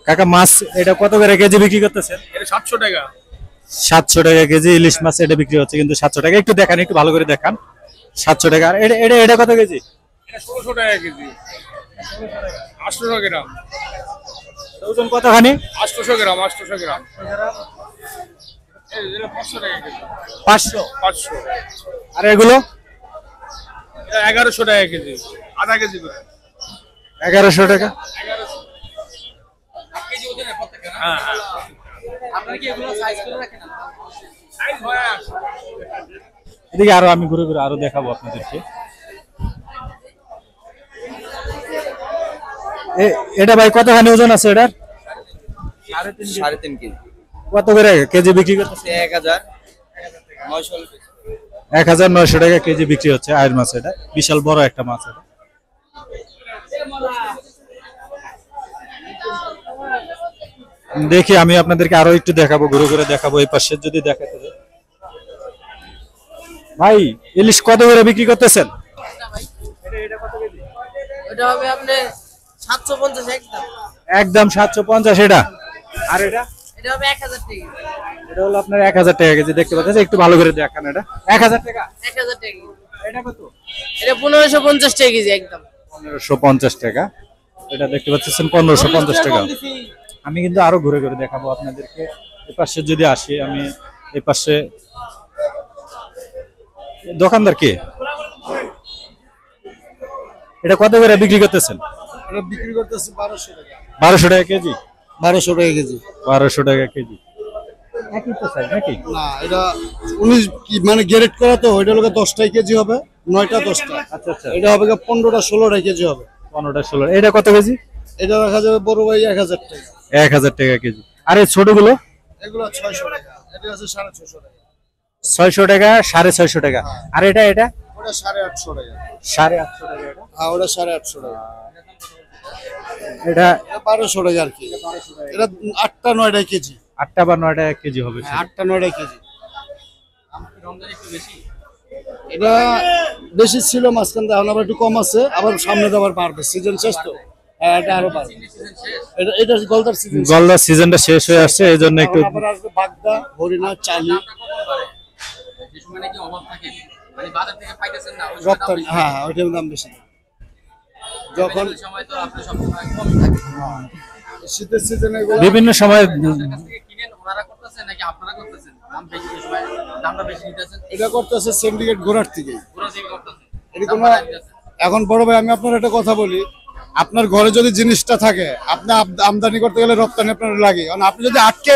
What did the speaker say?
কাকা মাছ এটা কত করে কেজি বিক্রি করতেছেন? এটা 700 টাকা। 700 টাকা কেজি ইলিশ মাছ এটা বিক্রি হচ্ছে, কিন্তু 700 টাকা। একটু দেখান, একটু ভালো করে দেখান। 700 টাকা। আর এটা এটা এটা কত কেজি? এটা 1600 টাকা কেজি। 800 গ্রাম। ওজন কতখানি? 800 গ্রাম, 800 গ্রাম। এই এটা 500 টাকা কেজি। 500। 500। আর এগুলো? এটা 1100 টাকা কেজি। আধা কেজি করে। 1100 টাকা। 1100। 1 কেজি ওজনের প্রত্যেকটা। হ্যাঁ হ্যাঁ। আপনারা কি এগুলো সাইজ করে রাখেন? সাইজ হয় আছে। এদিকে আরো আমি ঘুরে ঘুরে আরো দেখাবো আপনাদেরকে। এটা ভাই কতখানি ওজন আছে এটার? 3.5 কেজি। কত করে কেজি বিক্রি করতেছে? 1900 টাকা কেজি বিক্রি হচ্ছে আয়ের মাছ। এটা বিশাল বড় একটা মাছ। এটা দেখি আমি আপনাদেরকে আরো একটু দেখাবো, ঘুরে ঘুরে দেখাবো। এই পাশে যদি দেখাতে যায়। ভাই ইলিশ কত করে বিক্রি করতেছেন? এটা হবে আপনি 750 একদম। একদম 750 এটা। আর এটা? এটা হবে 1000 টাকা। এটা হলো আপনার 1000 টাকা কেজি। দেখতে পাচ্ছেন, একটু ভালো করে দেখান। এটা 1000 টাকা। 1000 টাকা। এটা কত? এটা 1550 টাকা কেজি একদম। 1550 টাকা। এটা দেখতে পাচ্ছেন 1550 টাকা। আমি কিন্তু আরো ঘুরে ঘুরে দেখাবো আপনাদেরকে। এই পাশে যদি আসি আমি, এই পাশে দোকানদার কে? এটা কত করে বিক্রি করতেছেন? এটা বিক্রি করতেছে 1200 টাকা। 1200 টাকা কেজি। 1200 টাকা কেজি। 1200 টাকা কেজি। একই তো সাইজ নাকি? না, এটা 19 কি মানে গ্রেড করা তো, ওইটা লোকে 10 কেজি হবে, 9টা 10টা। আচ্ছা আচ্ছা। এটা হবে 15টা 16টা কেজি হবে। 15টা 16। এটা কত কেজি? এটা রাখা যাবে বড় ভাই 1000 টাকা। 1000 টাকা কেজি। আর এই ছোটগুলো? এগুলো 600 টাকা। এটা আছে 650 টাকা। 600 টাকা, 650 টাকা। আর এটা এটা? ওটা 850 টাকা। 850 টাকা এটা। হ্যাঁ, ওটা 850 টাকা। এটা এটা 1200 টাকা আর কি। এটা 8টা 9টা কেজি। 8টা বা 9টা কেজি হবে। 8টা 9টা কেজি। এটা বেশি ছিল মাঝখান থেকে, এখন আবার একটু কম আছে, আবার সামনে তো আবার বাড়বে, সিজন শেষ তো। হ্যাঁ, এটা আরো বাড়বে। এটা গলদার সিজন। গলদার সিজনটা শেষ হয়ে আসছে, এই জন্য একটু আবার আসবে বাগদা, হরিণা, চালি, রপ্তানি। হ্যাঁ হ্যাঁ, ওইটার দাম বেশি। যখন শীতের সিজনে বিভিন্ন সময় এটা করতেছে সিন্ডিকেট ঘোরার থেকে। এরকম এখন বড় ভাই, আমি আপনার একটা কথা বলি, আপনার ঘরে যদি জিনিসটা থাকে, আপনি আমদানি করতে গেলে রপ্তানি আপনার লাগে, কারণ আপনি যদি আটকে